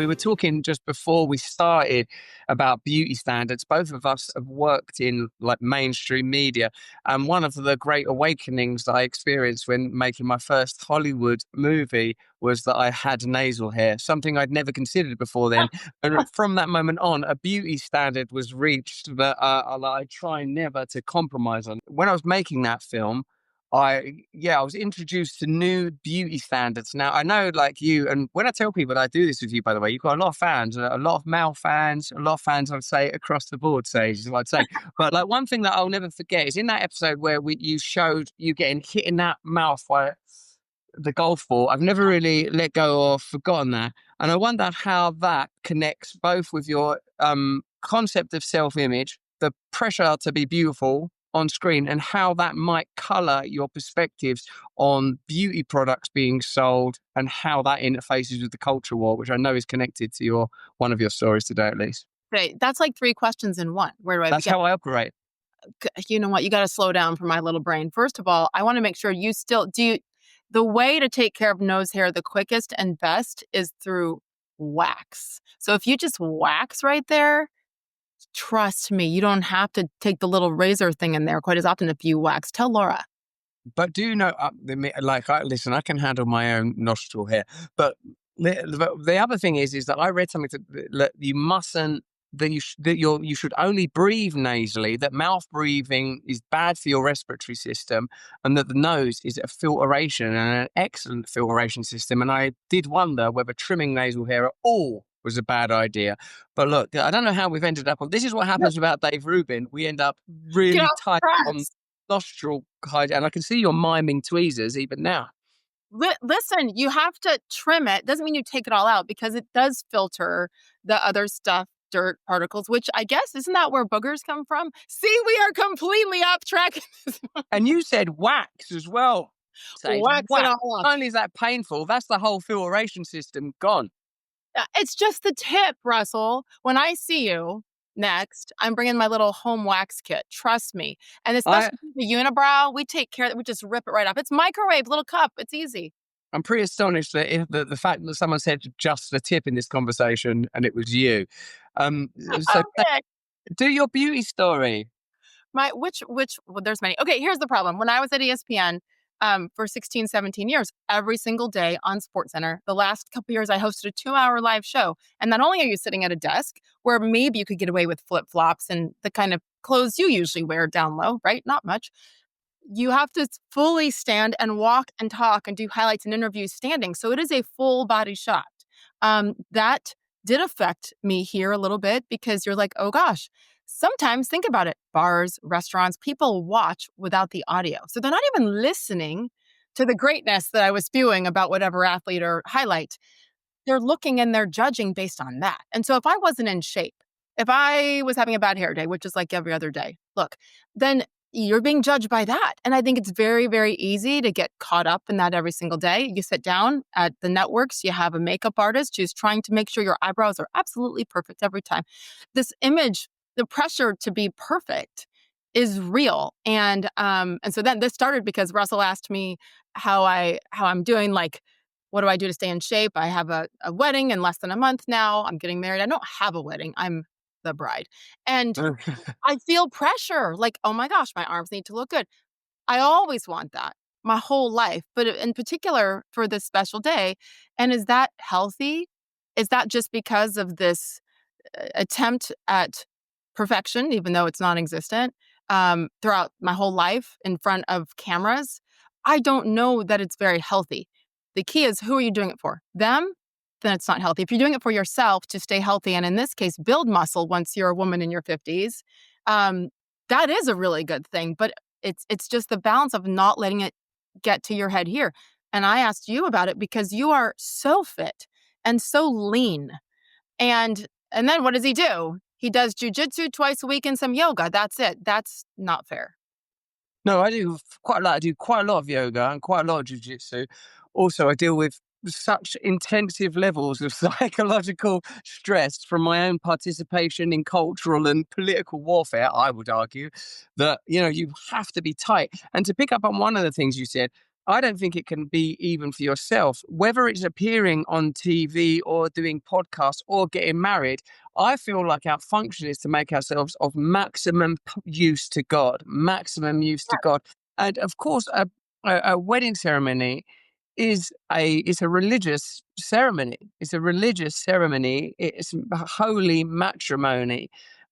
We were talking just before we started about beauty standards. Both of us have worked in like mainstream media. And one of the great awakenings that I experienced when making my first Hollywood movie was that I had nasal hair, something I'd never considered before then. And from that moment on, a beauty standard was reached that I try never to compromise on. When I was making that film, I was introduced to new beauty standards. Now I know, like you, and when I tell people that I do this with you, by the way, you've got a lot of fans, a lot of male fans, a lot of fans. I'd say across the board, Sage is what I'd say. But like one thing that I'll never forget is in that episode where you showed you getting hit in that mouth by the golf ball. I've never really let go or forgotten that, and I wonder how that connects both with your concept of self-image, the pressure to be beautiful on screen, and how that might color your perspectives on beauty products being sold and how that interfaces with the culture war, which I know is connected to one of your stories today, at least. Okay, that's like three questions in one. Where do I That's begin? how I operate. You know what? You got to slow down for my little brain. First of all, I want to make sure you still do. The way to take care of nose hair the quickest and best is through wax. So if you just wax right there, trust me, you don't have to take the little razor thing in there quite as often if you wax. Tell Laura. But do you know, listen, I can handle my own nostril hair. But the other thing is that I read something that you mustn't, you should only breathe nasally, that mouth breathing is bad for your respiratory system, and that the nose is a filtration and an excellent filtration system. And I did wonder whether trimming nasal hair at all was a bad idea. But look, I don't know how we've ended up on this. Is what happens without Dave Rubin. We end up Get really off tight on press. nostril hide, and I can see you're miming tweezers even now. Listen, you have to trim it. Doesn't mean you take it all out because it does filter the other stuff, dirt particles, which I guess, isn't that where boogers come from? See, we are completely off track. And you said wax as well. Sage, Wax it wax. all off. Not only is that painful, that's the whole filtration system gone. It's just the tip, Russell. When I see you next, I'm bringing my little home wax kit. Trust me. And I, especially the unibrow, we take care that we just rip it right off. It's microwave, little cup. It's easy. I'm pretty astonished that if the fact that someone said just the tip in this conversation and it was you. So Okay. do your beauty story. Well, there's many. Okay, here's the problem. When I was at ESPN for 16, 17 years, every single day on SportsCenter, the last couple years I hosted a 2-hour live show. And not only are you sitting at a desk where maybe you could get away with flip-flops and the kind of clothes you usually wear down low, right? Not much. You have to fully stand and walk and talk and do highlights and interviews standing. So it is a full body shot. That did affect me here a little bit because you're like, oh gosh, sometimes think about it. Bars, restaurants, people watch without the audio. So they're not even listening to the greatness that I was spewing about whatever athlete or highlight. They're looking and they're judging based on that. And so if I wasn't in shape, if I was having a bad hair day, which is like every other day, look, then you're being judged by that. And I think it's very, very easy to get caught up in that every single day. You sit down at the networks, you have a makeup artist who's trying to make sure your eyebrows are absolutely perfect every time. This image, the pressure to be perfect is real. And so then this started because Russell asked me how I'm doing, like, what do I do to stay in shape? I have a wedding in less than a month now. I'm getting married. I don't have a wedding. I'm the bride. And I feel pressure, like, oh my gosh, my arms need to look good. I always want that my whole life, but in particular for this special day. And is that healthy? Is that just because of this attempt at perfection, even though it's non-existent, throughout my whole life in front of cameras? I don't know that it's very healthy. The key is, who are you doing it for? Them? Then it's not healthy. If you're doing it for yourself to stay healthy, and in this case, build muscle once you're a woman in your 50s, that is a really good thing. But it's just the balance of not letting it get to your head here. And I asked you about it because you are so fit and so lean. And then what does he do? He does jujitsu twice a week and some yoga. That's it. That's not fair. No, I do quite a lot. I do quite a lot of yoga and quite a lot of jiu-jitsu. Also, I deal with such intensive levels of psychological stress from my own participation in cultural and political warfare, I would argue, that, you have to be tight. And to pick up on one of the things you said, I don't think it can be even for yourself. Whether it's appearing on TV or doing podcasts or getting married, I feel like our function is to make ourselves of maximum use to God, maximum use to God. And of course, a wedding ceremony is a religious ceremony. It's a religious ceremony. It's holy matrimony.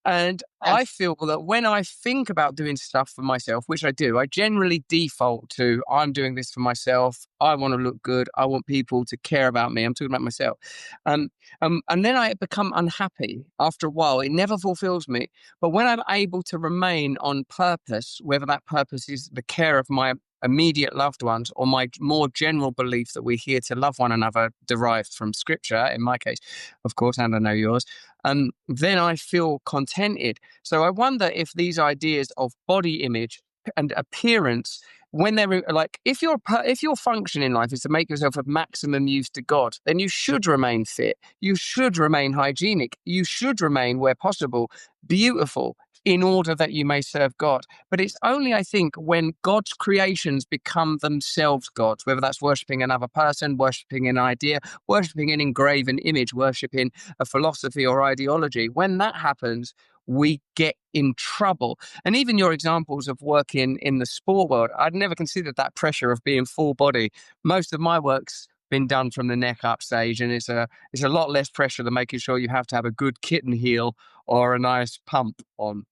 And I Yes. feel that when I think about doing stuff for myself, which I do, I generally default to I'm doing this for myself. I want to look good. I want people to care about me. I'm talking about myself. Um, and then I become unhappy after a while. It never fulfills me. But when I'm able to remain on purpose, whether that purpose is the care of my immediate loved ones or my more general belief that we're here to love one another, derived from scripture, in my case, of course, and I know yours, then I feel contented. So I wonder if these ideas of body image and appearance, when they're like, if your function in life is to make yourself of maximum use to God, then you should remain fit, you should remain hygienic, you should remain, where possible, beautiful, in order that you may serve God. But it's only, I think, when God's creations become themselves gods, whether that's worshipping another person, worshipping an idea, worshipping an engraven image, worshipping a philosophy or ideology, when that happens, we get in trouble. And even your examples of working in the sport world, I'd never considered that pressure of being full body. Most of my work's been done from the neck up stage, and it's a lot less pressure than making sure you have to have a good kitten heel or a nice pump on.